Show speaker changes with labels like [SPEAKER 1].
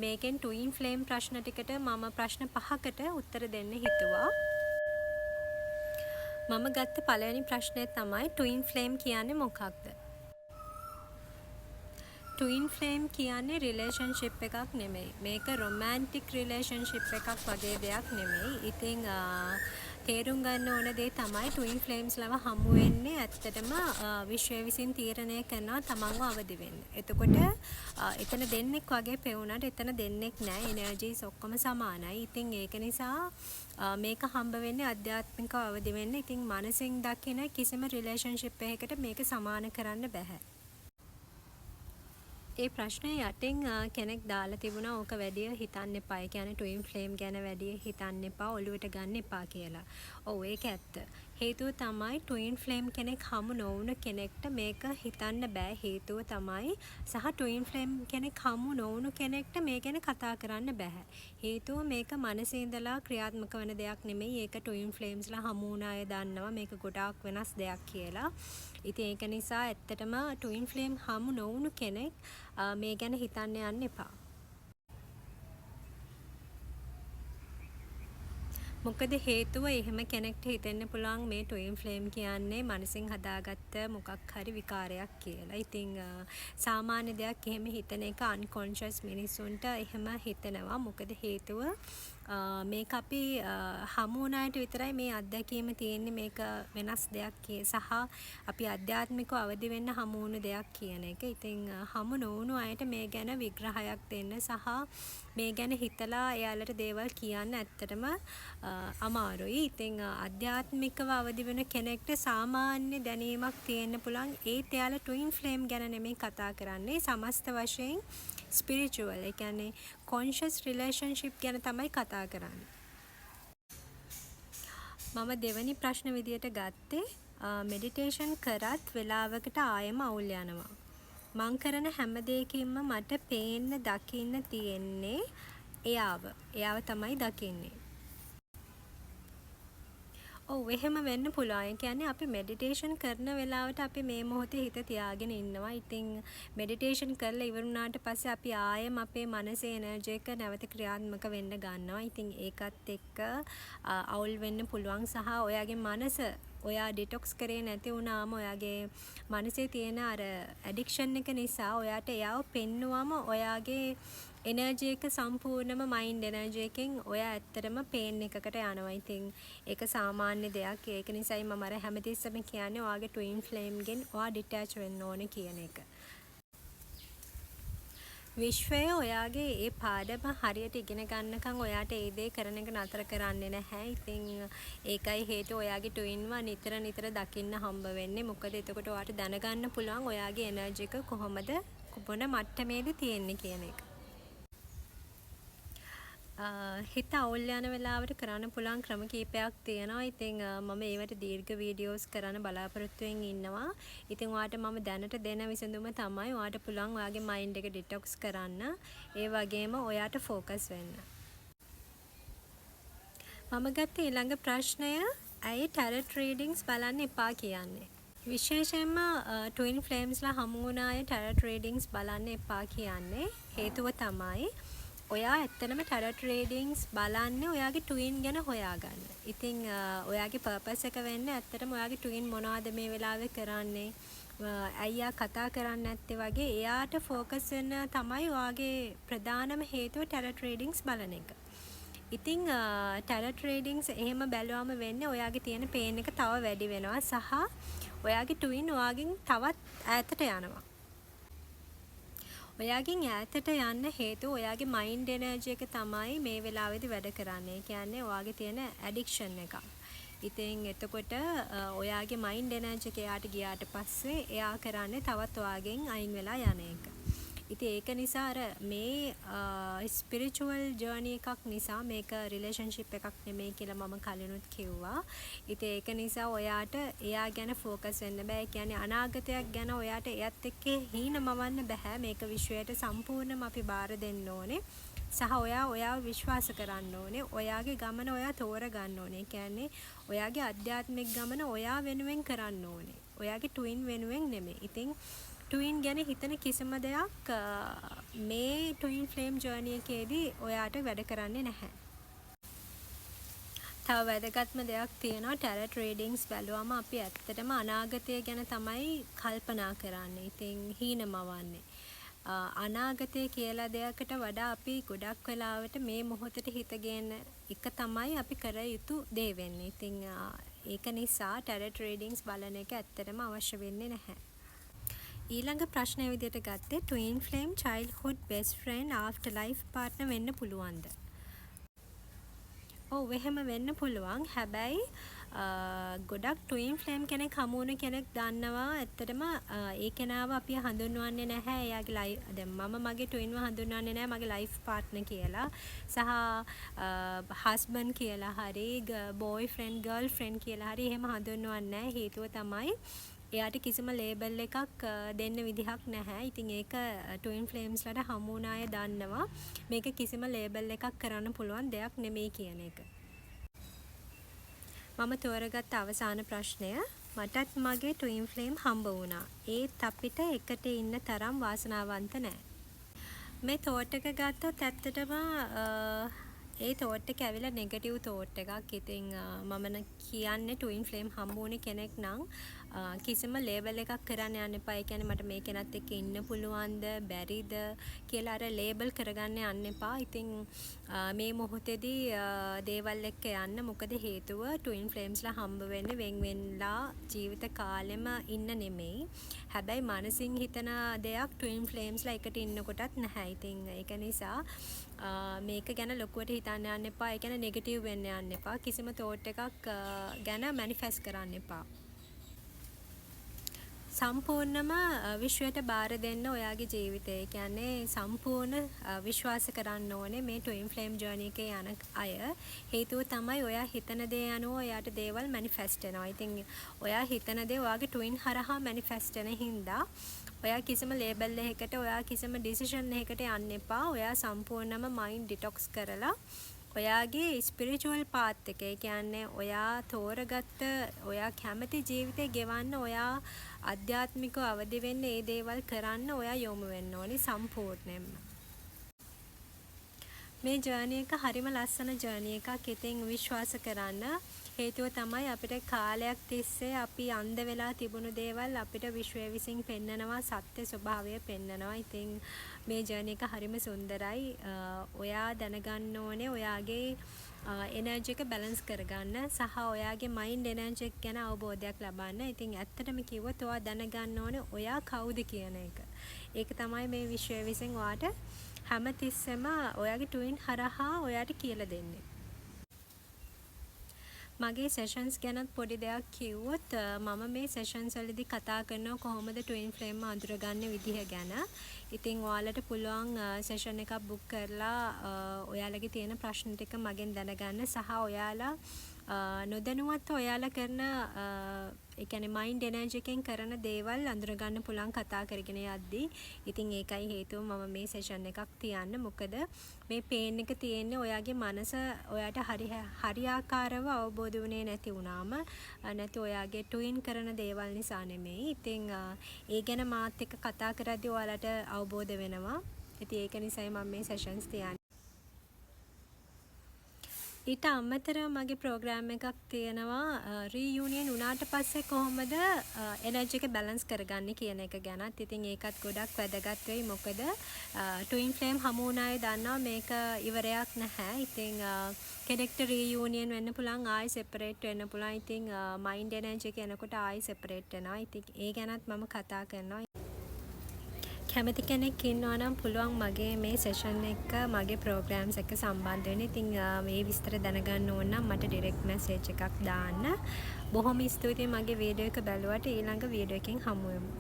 [SPEAKER 1] මේකෙන් twin flame ප්‍රශ්න ටිකට මම ප්‍රශ්න 5කට උත්තර දෙන්න හිතුවා. මම ගත්ත පළවෙනි ප්‍රශ්නය තමයි ට්වින් ෆ්ලේම් කියන්නේ මොකක්ද? ට්වින් ෆ්ලේම් කියන්නේ රිලේෂන්ෂිප් එකක් නෙමෙයි. මේක රොමැන්ටික් රිලේෂන්ෂිප් එකක් වගේ දෙයක් නෙමෙයි. ඉතින් තේරුම් ගන්න ඕන දේ තමයි ට්වින් ෆ්ලේම්ස්ලව හමු වෙන්නේ ඇත්තටම විශ්වය විසින් තීරණය කරනවා තමන්ව අවදි වෙන්න. එතකොට එතන දෙන්නෙක් වගේ පෙවුනට එතන දෙන්නෙක් නෑ. එනර්ජිස් ඔක්කොම සමානයි. ඉතින් ඒක නිසා මේක හම්බ වෙන්නේ අධ්‍යාත්මිකව අවදි වෙන්න. ඉතින් මනසින් දකින කිසිම රිලේෂන්ෂිප් එකකට මේක සමාන කරන්න බෑ. ඒ ප්‍රශ්නේ යටින් කෙනෙක් දාලා තිබුණා ඕක වැඩි හිතන්න එපා. ඒ කියන්නේ ට්වින් ෆ්ලේම් ගැන වැඩි හිතන්න එපා, ඔලුවට ගන්න එපා කියලා. ඔව් ඒක ඇත්ත. හේතුව තමයි ට්වින් ෆ්ලේම් කෙනෙක් හමු නොවුන කෙනෙක්ට මේක හිතන්න බෑ. හේතුව තමයි සහ ට්වින් ෆ්ලේම් කෙනෙක් හමු නොවුණු කෙනෙක්ට මේ ගැන කතා කරන්න බෑ. හේතුව මේක මනසේ ඉඳලා ක්‍රියාත්මක වෙන දෙයක් නෙමෙයි. ඒක ට්වින් ෆ්ලේම්ස්ලා හමු වුණ අය දන්නවා මේක ගොඩාක් වෙනස් දෙයක් කියලා. ඉතින් ඒක නිසා ඇත්තටම ට්වින් ෆ්ලේම් හමු නොවුණු කෙනෙක් මේ ගැන හිතන්න යන්න එපා. මොකද හේතුව එහෙම කෙනෙක්ට හිතෙන්න පුළුවන් මේ ට්වින් ෆ්ලේම් කියන්නේ මනසින් හදාගත්ත මොකක් හරි විකාරයක් කියලා. ඉතින් සාමාන්‍ය දෙයක් එහෙම හිතන එක අන්කොන්ෂස් මිනිස්සුන්ට එහෙම හිතනවා. මොකද හේතුව මේක අපි හමු වුණ අයට විතරයි මේ අත්දැකීම තියෙන්නේ මේක වෙනස් දෙයක් සහ අපි අධ්‍යාත්මිකව අවදි වෙන්න හමු වුණු දෙයක් කියන එක. ඉතින් හමු නොවුණු අයට මේ ගැන විග්‍රහයක් දෙන්න සහ මේ ගැන හිතලා එයාලට දේවල් කියන්න ඇත්තටම අමාරුයි. ඉතින් අධ්‍යාත්මිකව අවදි වෙන කෙනෙක්ට සාමාන්‍ය දැනීමක් තියෙන්න පුළුවන්. ඒත් එයාලා ට්වින් ෆ්ලේම් ගැන නෙමෙයි කතා කරන්නේ. සමස්ත වශයෙන් ස්පිරිචුවල්, ඒ කියන්නේ කොන්ෂස් රිලේෂන්ෂිප් ගැන තමයි කතා කරන්නේ. මම දෙවැනි ප්‍රශ්න විදියට ගත්තේ මෙඩිටේෂන් කරත් වෙලාවකට ආයෙම අවුල් යනවා. මං කරන හැම දෙයකින්ම මට පේන්න දකින්න තියෙන්නේ එයාව තමයි දකින්නේ. ඔව් එහෙම වෙන්න පුළුවන්. ඒ කියන්නේ අපි මෙඩිටේෂන් කරන වෙලාවට අපි මේ මොහොතේ හිත තියාගෙන ඉන්නවා. ඉතින් මෙඩිටේෂන් කරලා ඉවර වුණාට පස්සේ අපි ආයෙම අපේ මනසේ එනර්ජි එක නැවත ක්‍රියාත්මක වෙන්න ගන්නවා. ඉතින් ඒකත් එක්ක අවුල් වෙන්න පුළුවන් සහ ඔයාගේ මනස ඔයා ඩිටොක්ස් කරේ නැති වුණාම ඔයාගේ මනසේ තියෙන අර ඇඩික්ෂන් එක නිසා ඔයාට එයාව පෙන්නුවම ඔයාගේ එනර්ජි එක සම්පූර්ණම මයින්ඩ් එනර්ජි එකෙන් ඔයා ඇත්තටම පේන් එකකට යනවා. ඉතින් ඒක සාමාන්‍ය දෙයක්. ඒක නිසායි මම අර හැමතිස්සෙම කියන්නේ ඔයාගේ ට්වින් ෆ්ලේම් ගෙන් ඔයා ඩිටැච් වෙන්න ඕනේ කියන එක. විශ්වය ඔයාගේ ඒ පාඩම හරියට ඉගෙන ගන්නකම් ඔයාට ඒ දේ කරන එක නතර කරන්නේ නැහැ. ඉතින් ඒකයි හේතුව ඔයාගේ ට්වින්ව නිතර දකින්න හම්බ වෙන්නේ. මොකද එතකොට ඔයාට දැනගන්න පුළුවන් ඔයාගේ එනර්ජි එක කොහොමද මොන මට්ටමේද තියෙන්නේ කියන එක. හිත අවුල් යන වෙලාවට කරන්න පුළුවන් ක්‍රම කීපයක් තියෙනවා. ඉතින් මම ඒවට දීර්ඝ වීඩියෝස් කරන්න බලාපොරොත්තු වෙමින් ඉන්නවා. ඉතින් ඔයාට මම දැනට දෙන විසඳුම තමයි ඔයාට පුළුවන් ඔයාගේ මයින්ඩ් එක ඩිටොක්ස් කරන්න. ඒ වගේම ඔයාට ෆෝකස් වෙන්න. මම ගත්ත ඊළඟ ප්‍රශ්නය ඇයි ටැරට් රීඩින්ග්ස් බලන්න එපා කියන්නේ. විශේෂයෙන්ම ට්වින් ෆ්ලේම්ස්ලා හමු වුණ අය ටැරට් රීඩින්ග්ස් බලන්න එපා කියන්නේ හේතුව තමයි ඔයා ඇත්තටම ටැරට් රීඩින්ග්ස් බලන්නේ ඔයාගේ ට්වින් ගැන හොයාගන්න. ඉතින් ඔයාගේ පර්පස් එක වෙන්නේ ඇත්තටම ඔයාගේ ට්වින් මොනවද මේ වෙලාවේ කරන්නේ? අයියා කතා කරන්නේ නැත්තේ වගේ එයාට ෆෝකස් වෙන්න තමයි ඔයාගේ ප්‍රධානම හේතුව ටැරට් රීඩින්ග්ස් බලන එක. ඉතින් ටැරට් රීඩින්ග්ස් එහෙම බැලුවම වෙන්නේ ඔයාගේ තියෙන පේන් එක තව වැඩි වෙනවා සහ ඔයාගේ ට්වින් ඔයාගෙන් තවත් ඈතට යනවා. ඔයාගෙන් ඈතට යන්න හේතුව ඔයාගේ මයින්ඩ් එනර්ජි එක තමයි මේ වෙලාවේදී වැඩ කරන්නේ. ඒ කියන්නේ ඔයාගේ තියෙන ඇඩික්ෂන් එකක්. ඉතින් එතකොට ඔයාගේ මයින්ඩ් එනර්ජි එක එයාට ගියාට පස්සේ එයා කරන්නේ තවත් ඔයාගෙන් අයින් වෙලා යන එක. ඉතින් ඒක නිසා අර මේ ස්පිරිචුවල් ජර්නි එකක් නිසා මේක රිලේෂන්ෂිප් එකක් නෙමෙයි කියලා මම කලිනුත් කිව්වා. ඉතින් ඒක නිසා ඔයාට එයා ගැන ෆෝකස් වෙන්න බෑ. ඒ කියන්නේ අනාගතයක් ගැන ඔයාට එයත් එක්ක හීනමවන්න බෑ. මේක විශ්වයට සම්පූර්ණයෙන්ම අපි බාර දෙන්න ඕනේ. සහ ඔයාව විශ්වාස කරන්න ඕනේ. ඔයාගේ ගමන ඔයා තෝරගන්න ඕනේ. ඒ කියන්නේ ඔයාගේ අධ්‍යාත්මික ගමන ඔයා වෙනුවෙන් කරන්න ඕනේ. ඔයාගේ ට්වින් වෙනුවෙන් නෙමෙයි. ඉතින් ටුයින් ගැන හිතන කිසිම දෙයක් මේ ටුයින් ෆ්ලේම් ජර්නි එකේදී ඔයාට වැඩ කරන්නේ නැහැ. තව වැදගත්ම දෙයක් තියෙනවා ටැරට් රීඩින්ග්ස් බැලුවම අපි ඇත්තටම අනාගතය ගැන තමයි කල්පනා කරන්නේ. ඉතින් හීනමවන්නේ. අනාගතය කියලා දෙයකට වඩා අපි ගොඩක් වෙලාවට මේ මොහොතට හිතගෙන එක තමයි අපි කර යුතු දේ වෙන්නේ. ඉතින් ඒක නිසා ටැරට් රීඩින්ග්ස් බලන එක ඇත්තටම අවශ්‍ය වෙන්නේ නැහැ. ඊළඟ ප්‍රශ්නය විදිහට ගත්තේ twin flame childhood best friend after life partner වෙන්න පුළුවන්ද? ඔව් එහෙම වෙන්න පුළුවන්. හැබැයි ගොඩක් ට්වින් ෆ්ලේම් කෙනෙක් හමු වුණ කෙනෙක් දන්නවා ඇත්තටම ඒ කෙනාව අපි හඳුන්වන්නේ නැහැ. එයාගේ දැන් මම මගේ ට්වින්ව හඳුන්වන්නේ නැහැ මගේ ලයිෆ් පාර්ට්නර් කියලා. සහ හස්බන්ඩ් කියලා හරි බෝයි ෆ්‍රෙන්ඩ් ගර්ල් ෆ්‍රෙන්ඩ් කියලා හරි එහෙම හඳුන්වන්නේ නැහැ. හේතුව තමයි එයාට කිසිම ලේබල් එකක් දෙන්න විදිහක් නැහැ. ඉතින් ඒක ට්වින් ෆ්ලේම්ස්ලට හමු වුණ අය දන්නවා. මේක කිසිම ලේබල් එකක් කරන්න පුළුවන් දෙයක් නෙමෙයි කියන එක. මම තෝරගත්ත අවසාන ප්‍රශ්නය මටත් මගේ ට්වින් ෆ්ලේම් හම්බ වුණා. ඒත් අපිට එකට ඉන්න තරම් වාසනාවන්ත නැහැ. මේ තෝට් එක ගත්තොත් ඇත්තටම ඒ තෝට් එක ඇවිල්ලා නෙගටිව් තෝට් එකක්. ඉතින් මම කියන්නේ ට්වින් ෆ්ලේම් හම්බ වුණේ කෙනෙක් නම් කිසිම ලේබල් එකක් කරන්න යන්න එපා. ඒ කියන්නේ මට මේ කෙනත් එක්ක ඉන්න පුළුවන්ද බැරිද කියලා අර ලේබල් කරගන්න යන්න එපා. ඉතින් මේ මොහොතේදී දේවල් එක්ක යන්න. මොකද හේතුව ට්වින් ෆ්ලේම්ස්ලා හම්බ වෙන්නේ වෙන් වෙන්ලා ජීවිත කාලෙම ඉන්න නෙමෙයි. හැබැයි මනසින් හිතන දෙයක් ට්වින් ෆ්ලේම්ස්ලා එකට ඉන්නකොටත් නැහැ. ඉතින් ඒක නිසා මේක ගැන ලොකුවට හිතන්න යන්න එපා. ඒ කියන්නේ නෙගටිව් වෙන්න යන්න එපා. කිසිම තෝට් එකක් ගැන මැනිෆෙස්ට් කරන්න එපා. සම්පූර්ණම විශ්වයට බාර දෙන්න ඔයාගේ ජීවිතය. ඒ කියන්නේ සම්පූර්ණ විශ්වාස කරන්න ඕනේ මේ ට්වින් ෆ්ලේම් ජර්නි එකේ යන අය. හේතුව තමයි ඔයා හිතන දේ අනුව ඔයාට දේවල් මැනිෆෙස්ට් වෙනවා. ඉතින් ඔයා හිතන දේ ඔයාගේ ට්වින් හරහා මැනිෆෙස්ට් වෙන හින්දා ඔයා කිසිම ලේබල් එකකට ඔයා කිසිම ඩිසිෂන් එකකට යන්න එපා. ඔයා සම්පූර්ණම මයින්ඩ් ඩිටොක්ස් කරලා ඔයාගේ ස්පිරිචුවල් පාත් එක. ඒ කියන්නේ ඔයා තෝරගත්ත ඔයා කැමති ජීවිතේ ගෙවන්න ඔයා අධ්‍යාත්මිකව අවදි වෙන්න ඒ දේවල් කරන්න ඔයා යොමු වෙන්න ඕනේ සම්පූර්ණයෙන්ම. මේ ජර්නි එක හරිම ලස්සන ජර්නි එකක්. ඉතින් විශ්වාස කරන්න. හේතුව තමයි අපිට කාලයක් තිස්සේ අපි අන්ධ වෙලා තිබුණු දේවල් අපිට විශ්වය විසින් පෙන්නනවා, සත්‍ය ස්වභාවය පෙන්නනවා. ඉතින් මේ ජර්නි එක හරිම සුන්දරයි. ඔයා දැනගන්න ඕනේ ඔයාගේ එනර්ජි එක බැලන්ස් කරගන්න සහ ඔයාගේ මයින්ඩ් එනර්ජි එක ගැන අවබෝධයක් ලබන්න. ඉතින් ඇත්තටම කිව්වොත් ඔයා දැනගන්න ඕනේ ඔයා කවුද කියන එක. ඒක තමයි මේ විශ්වය විසින් ඔයාට හැමතිස්සෙම ඔයාගේ ට්වින් හරහා ඔයාට කියලා දෙන්නේ. මගේ සෙෂන්ස් ගැනත් පොඩි දෙයක් කිව්වොත් මම මේ සෙෂන්ස් වලදී කතා කරනවා කොහොමද ට්වින් ෆ්ලේම් අඳුරගන්න විදිහ ගැන. ඉතින් ඔයාලට පුළුවන් සෙෂන් එකක් බුක් කරලා ඔයාලගේ තියෙන ප්‍රශ්න ටික මගෙන් දැනගන්න සහ ඔයාලා නොදැනුවත්ව ඔයාලා කරන ඒ කියන්නේ මයින්ඩ් එනර්ජි එකෙන් කරන දේවල් අඳුරගන්න පුළුවන් කතා කරගෙන යද්දී. ඉතින් ඒකයි හේතුව මම මේ සෙෂන් එකක් තියන්න. මොකද මේ පේන් එක තියෙන්නේ ඔයාගේ මනස ඔයාට හරියාකාරව අවබෝධ වුණේ නැති වුණාම නැති ඔයාගේ ට්වින් කරන දේවල් නිසා නෙමෙයි. ඉතින් ඒ ගැන මාත් එක්ක කතා කරද්දී ඔයාලට අවබෝධ වෙනවා. ඉතින් ඒක නිසායි මම මේ සෙෂන්ස් තියන්නේ. ඊට අමතරව මගේ ප්‍රෝග්‍රෑම් එකක් තියෙනවා රීයුනියන් වුණාට පස්සේ කොහොමද එනර්ජි එක බැලන්ස් කරගන්නේ කියන එක ගැනත්. ඉතින් ඒකත් ගොඩක් වැදගත් වෙයි. මොකද ට්වින් ෆ්ලේම් හමු වුණ අය දන්නවා මේක ඉවරයක් නැහැ. ඉතින් කෙනෙක්ට රීයුනියන් වෙන්න පුළුවන්, ආයි සෙපරේට් වෙන්න පුළුවන්. ඉතින් මයින්ඩ් එනර්ජි එක එනකොට ආයි සෙපරේට් වෙනවා. ඉතින් ඒ ගැනත් මම කතා කරනවා. කැමති කෙනෙක් ඉන්නවා නම් පුළුවන් මගේ මේ සෙෂන් එක මගේ ප්‍රෝග්‍රෑම්ස් එක සම්බන්ධ වෙන්න. ඉතින් මේ විස්තර දැනගන්න ඕන නම් මට ඩිරෙක්ට් මැසේජ් එකක් දාන්න. බොහොම ස්තුතියි මගේ වීඩියෝ එක බැලුවට. ඊළඟ වීඩියෝ එකෙන් හමු වෙමු.